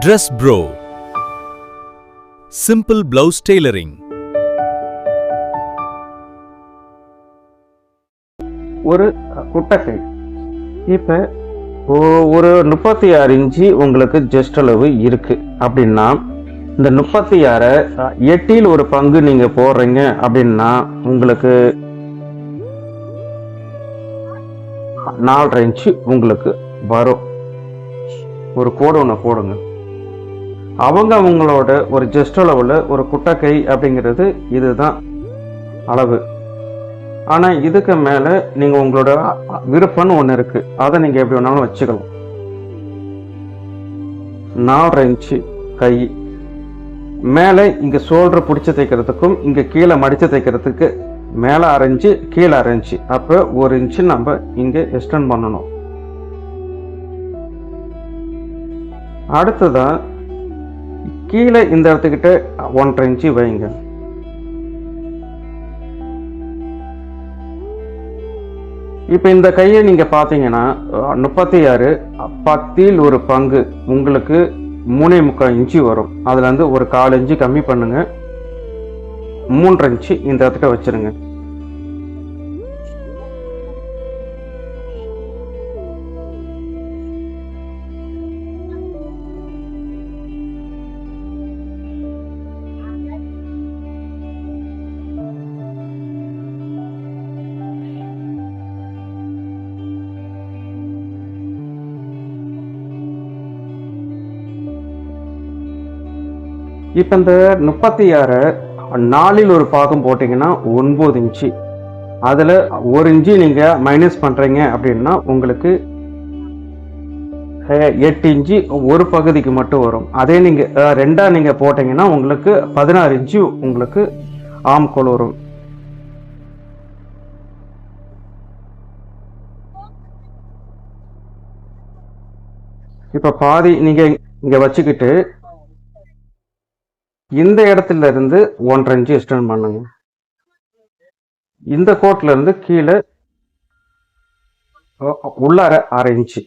Dress Bro. Simple blouse tailoring. ஒரு குட்டக்கை இப்போ ஒரு 36 இன்ச்சு உங்களுக்கு ஜஸ்ட் அளவு இருக்கு அப்படின்னா இந்த 36 8 ஒரு பங்கு நீங்க போடுறீங்க அப்படின்னா உங்களுக்கு 4 இன்ச்சு உங்களுக்கு வரும். ஒரு கோடு ஒன்று போடுங்க. அவங்களோட ஒரு ஜஸ்ட் அளவுல ஒரு குட்டக்கை அப்படிங்கிறது இதுதான் அளவு. ஆனா இதுக்கு மேல நீங்க உங்களோட விருப்பம்னு ஒண்ணு இருக்கு, அதை நீங்க எப்படி வேணாலும் வச்சுக்கலாம். 4 இன்ச்சு கை மேல இங்க ஷோல்டர் பிடிச்சு தைக்கிறதுக்கும் இங்க கீழே மடிச்சு தைக்கிறதுக்கு மேல 6 இன்ச்சு கீழே 6 இன்ச்சு, அப்ப 1 இன்ச்சு நம்ம இங்க எக்ஸ்டெண்ட் பண்ணணும். அடுத்ததான் கீழே இந்த இடத்துக்கிட்ட 1.5 இன்ச்சு வைங்க. இப்ப இந்த கையை நீங்க பாத்தீங்கன்னா 36 10 ஒரு பங்கு உங்களுக்கு 3.25 இன்ச்சு வரும். அதுல இருந்து ஒரு 1/4 இன்ச்சு கம்மி பண்ணுங்க, 3.5 இன்ச்சு இந்த இடத்துக்கு வச்சிருங்க. இப்ப இந்த 36 4 ஒரு பாகம் போட்டீங்கன்னா 9 இன்ச்சு. அதுல 1 இன்ச்சு நீங்க மைனஸ் பண்றீங்க அப்படின்னா உங்களுக்கு 8 இன்ச்சு ஒரு பகுதிக்கு மட்டும் வரும். அதே நீங்க 2 நீங்க போட்டீங்கன்னா உங்களுக்கு 16 இன்ச்சு உங்களுக்கு ஆம்கோல் வரும். இப்ப பாதி நீங்க இங்க வச்சுக்கிட்டு இந்த இடத்துல இருந்து 1.5 இன்ச்சு எக்ஸ்டெண்ட் பண்ணுங்க. இந்த கோட்ல இருந்து கீழே உள்ளார 1/2 இன்ச்சு.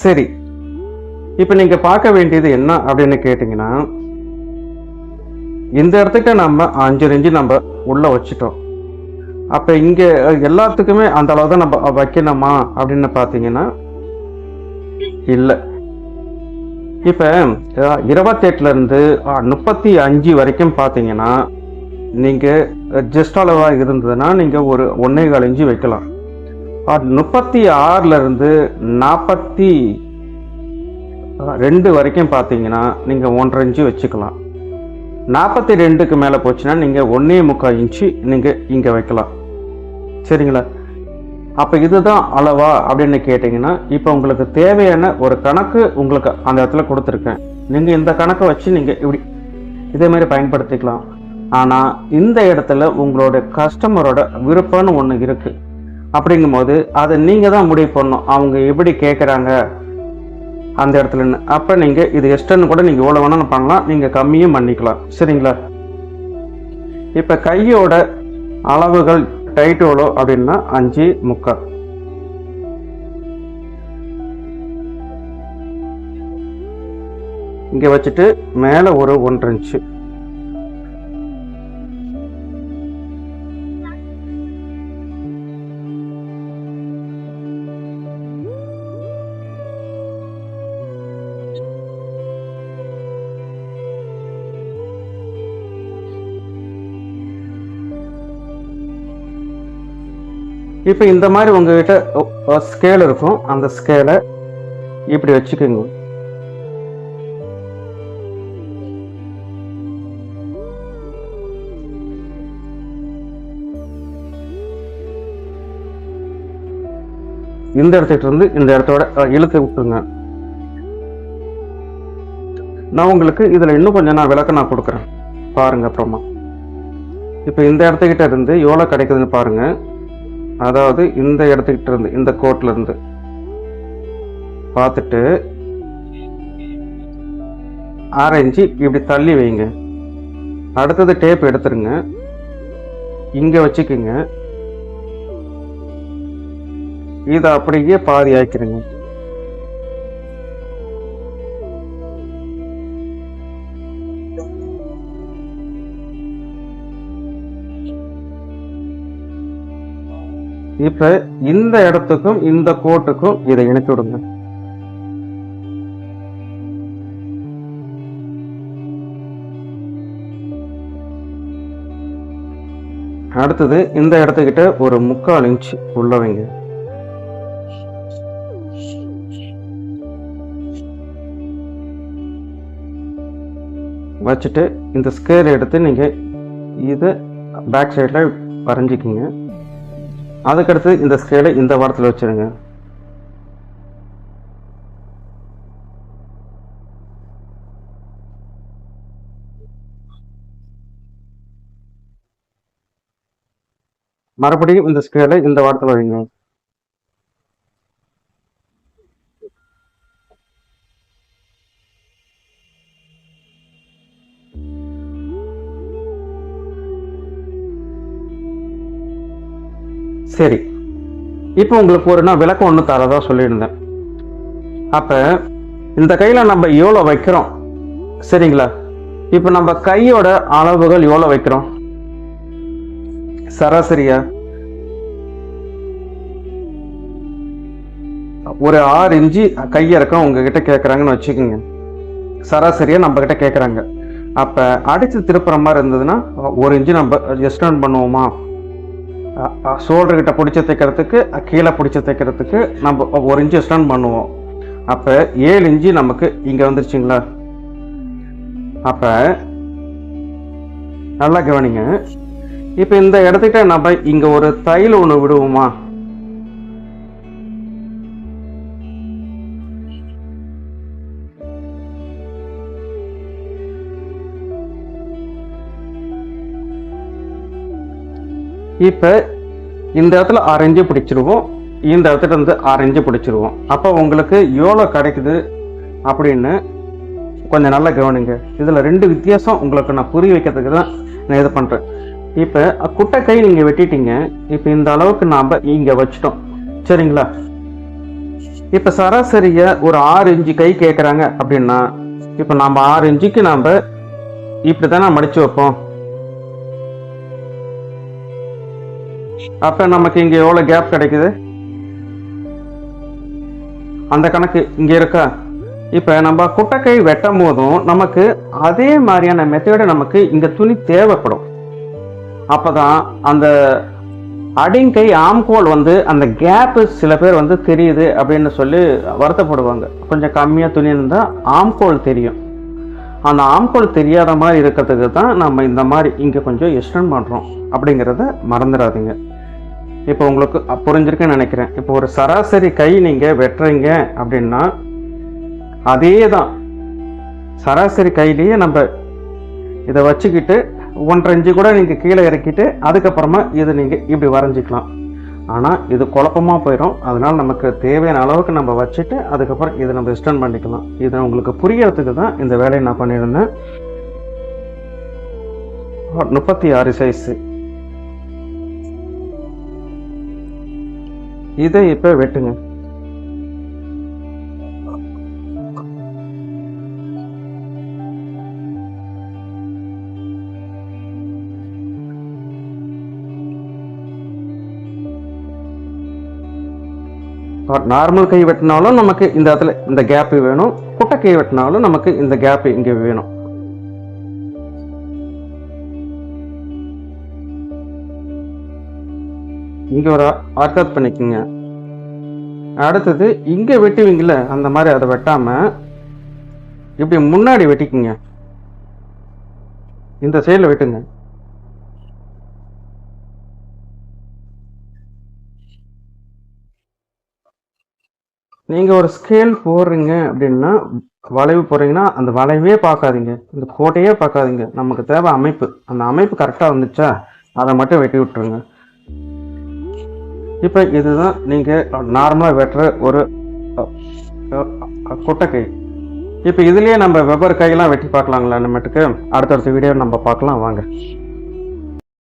சரி, இப்ப நீங்க பார்க்க வேண்டியது என்ன அப்படின்னு கேட்டீங்கன்னா, இந்த இடத்துக்கு நம்ம 5 இன்ச்சு நம்ம உள்ள வச்சுட்டோம். அப்ப இங்க எல்லாத்துக்குமே அந்த அளவு தான் நம்ம வைக்கணுமா அப்படின்னு பாத்தீங்கன்னா இல்லை. இப்ப 28 இருந்து 35 வரைக்கும் பாத்தீங்கன்னா நீங்க ஜஸ்ட் அளவா இருந்ததுன்னா நீங்க ஒரு 1.25 இன்ச்சு வைக்கலாம். 36 இருந்து 42 வரைக்கும் பாத்தீங்கன்னா நீங்க 1.5 இன்ச்சு வச்சுக்கலாம். 42க்கு மேல போச்சுன்னா நீங்க 1.25 இன்ச்சு நீங்க இங்க வைக்கலாம். சரிங்களா? அப்ப இதுதான் அளவா அப்படின்னு கேட்டீங்கன்னா, இப்ப உங்களுக்கு தேவையான ஒரு கணக்கு உங்களுக்கு அந்த இடத்துல கொடுத்துருக்கேன். நீங்க இந்த கணக்கை வச்சு நீங்க இப்படி இதே மாதிரி பயன்படுத்திக்கலாம். ஆனா இந்த இடத்துல உங்களோட கஸ்டமரோட விருப்பம்னு ஒண்ணு இருக்கு. அப்படிங்கும் போது அதை நீங்க தான் முடிவு பண்ணணும், அவங்க எப்படி கேட்கறாங்க அந்த இடத்துல. அப்ப நீங்க இது எக்ஸ்டர்ன் கூட நீங்க எவ்வளவு வேணாலும் பண்ணலாம், நீங்க கம்மியும் பண்ணிக்கலாம். சரிங்களா? இப்ப கையோட அளவுகள் டைட் எவ்வளோ அப்படின்னா 5.25. இங்க வச்சுட்டு மேல ஒரு 1.5 இன்ச்சு. இப்போ இந்த மாதிரி உங்ககிட்ட ஸ்கேல் இருக்கும், அந்த ஸ்கேலை இப்படி வச்சுக்கோங்க. இந்த இடத்துக்கு இருந்து இந்த இடத்தோட இழுத்து விட்டுருங்க. நான் உங்களுக்கு இதுல இன்னும் கொஞ்சம் விளக்கம் நான் கொடுக்குறேன் பாருங்க அப்புறமா. இப்போ இந்த இடத்துக்கிட்ட இருந்து எவ்வளவு கிடைக்குதுன்னு பாருங்க. அதாவது இந்த இடத்துக்கிட்ட இருந்து இந்த கோட்ல இருந்து பார்த்துட்டு 6 இன்ச்சு இப்படி தள்ளி வைங்க. அடுத்தது டேப் எடுத்துருங்க, இங்க வச்சுக்கோங்க. இதை அப்படியே பாதி ஆக்கிடுங்க. இப்ப இந்த இடத்துக்கும் இந்த கோட்டுக்கும் இதை இணைத்து விடுங்க. அடுத்தது இந்த இடத்துக்கிட்ட ஒரு 3/4 இன்ச் உள்ள வைங்க. வச்சுட்டு இந்த ஸ்கேல் எடுத்து நீங்க இது பேக் சைட்ல வரைஞ்சிக்கிங்க. அதுக்கடுத்து இந்த ஸ்கேலை இந்த வாரத்தில் வச்சிருங்க. மறுபடியும் இந்த ஸ்கேலை இந்த வாரத்தில் வைங்க. சரி, இப்போ உங்களுக்கு ஒரு நான் விளக்கம் ஒன்று தரதா சொல்லியிருந்தேன். அப்ப இந்த கையில நம்ம எவ்வளோ வைக்கிறோம் சரிங்களா? இப்போ நம்ம கையோட அளவுகள் எவ்வளோ வைக்கிறோம் சராசரியா? ஒரு 6 இன்ச்சு கையிறக்கம் உங்ககிட்ட கேட்குறாங்கன்னு வச்சுக்கோங்க. சராசரியா நம்ம கிட்ட கேட்குறாங்க. அப்ப அடிச்சு திருப்புற மாதிரி இருந்ததுன்னா 1 இன்ச்சு நம்ம எக்ஸ்டெண்ட் பண்ணுவோமா? ஷோல்டர் கிட்ட பிடிச்ச தைக்கிறதுக்கு கீழே பிடிச்ச தைக்கிறதுக்கு நம்ம 1 இன்ச்சு எக்ஸ்டெண்ட் பண்ணுவோம். அப்ப 7 இன்ச்சு நமக்கு இங்க வந்துருச்சுங்களா? அப்ப நல்லா கவனிங்க. இப்ப இந்த இடத்துக்கிட்ட நம்ம இங்க ஒரு தையல் ஒண்ணு விடுவோமா? இப்ப இந்த இடத்துல 6 இன்ச்சு பிடிச்சிருவோம், இந்த இடத்துல இருந்து 6 இன்ச்சு பிடிச்சிருவோம். அப்போ உங்களுக்கு எவ்வளோ கிடைக்குது அப்படின்னு கொஞ்சம் நல்லா கவனிங்க. இதுல 2 வித்தியாசம் உங்களுக்கு நான் புரிய வைக்கிறதுக்கு தான் நான் இது பண்றேன். இப்ப குட்டை கை நீங்க வெட்டிட்டீங்க. இப்ப இந்த அளவுக்கு நாம இங்க வச்சிட்டோம் சரிங்களா? இப்ப சராசரியா ஒரு 6 இன்ச்சு கை கேட்கறாங்க அப்படின்னா இப்ப நம்ம 6 இன்ச்சுக்கு நாம இப்படித்தானே மடிச்சு வைப்போம். அப்ப நமக்கு இங்க எவ்வளவு கேப் கிடைக்குது அந்த கணக்கு இங்க இருக்கா? இப்ப நம்ம குட்டைக்கை வெட்டும் போதும் நமக்கு அதே மாதிரியான மெத்தேடு நமக்கு இங்க துணி தேவைப்படும். அப்பதான் அந்த அடிங்கை ஆம்கோல் அந்த கேப் சில பேர் தெரியுது அப்படின்னு சொல்லி வருத்தப்படுவாங்க. கொஞ்சம் கம்மியா துணி இருந்தா ஆம்கோல் தெரியும். அந்த ஆம்கோல் தெரியாத மாதிரி இருக்கிறதுக்கு தான் நம்ம இந்த மாதிரி இங்க கொஞ்சம் எக்ஸ்டெண்ட் பண்றோம் அப்படிங்கிறத மறந்துடாதீங்க. இப்போ உங்களுக்கு புரிஞ்சிருக்குன்னு நினைக்கிறேன். இப்போ ஒரு சராசரி கை நீங்க வெட்டுறீங்க அப்படின்னா அதே தான் சராசரி கையிலேயே நம்ம இதை வச்சுக்கிட்டு 1.5 இன்ச்சு கூட நீங்க கீழே இறக்கிட்டு அதுக்கப்புறமா இதை நீங்க இப்படி வரைஞ்சிக்கலாம். ஆனா இது குழப்பமா போயிடும். அதனால நமக்கு தேவையான அளவுக்கு நம்ம வச்சுட்டு அதுக்கப்புறம் இதை நம்ம எக்ஸ்டெண்ட் பண்ணிக்கலாம். இதை உங்களுக்கு புரியறதுக்கு தான் இந்த வேலையை நான் பண்ணியிருந்தேன். 36 சைஸ். இதை இப்ப வெட்டுங்க. நார்மல் கை வெட்டினாலும் நமக்கு இந்த இடத்துல இந்த கேப் வேணும், குட்டை கை வெட்டினாலும் நமக்கு இந்த கேப் இங்க வேணும். இங்க ஒரு ஆர்காத் பண்ணிக்கோங்க. அடுத்தது இங்க வெட்டுவீங்கல்ல அந்த மாதிரி அதை வெட்டாம இப்படி முன்னாடி வெட்டிக்குங்க. இந்த சைடுல வெட்டுங்க. நீங்க ஒரு ஸ்கேல் போடுறீங்க அப்படின்னா வளைவு போடுறீங்கன்னா அந்த வளைவே பார்க்காதீங்க, இந்த கோட்டையே பார்க்காதீங்க. நமக்கு தேவை அமைப்பு. அந்த அமைப்பு கரெக்டா வந்துச்சா அதை மட்டும் வெட்டி விட்டுருங்க. இப்போ இதுதான் நீங்க நார்மலா வெட்டுற ஒரு குட்டை கை. இப்போ இதுலயே நம்ம வெவ்வேறு கையெல்லாம் வெட்டி பார்க்கலாங்களா? நம்மட்டுக்கு அடுத்தடுத்த வீடியோ நம்ம பார்க்கலாம் வாங்க.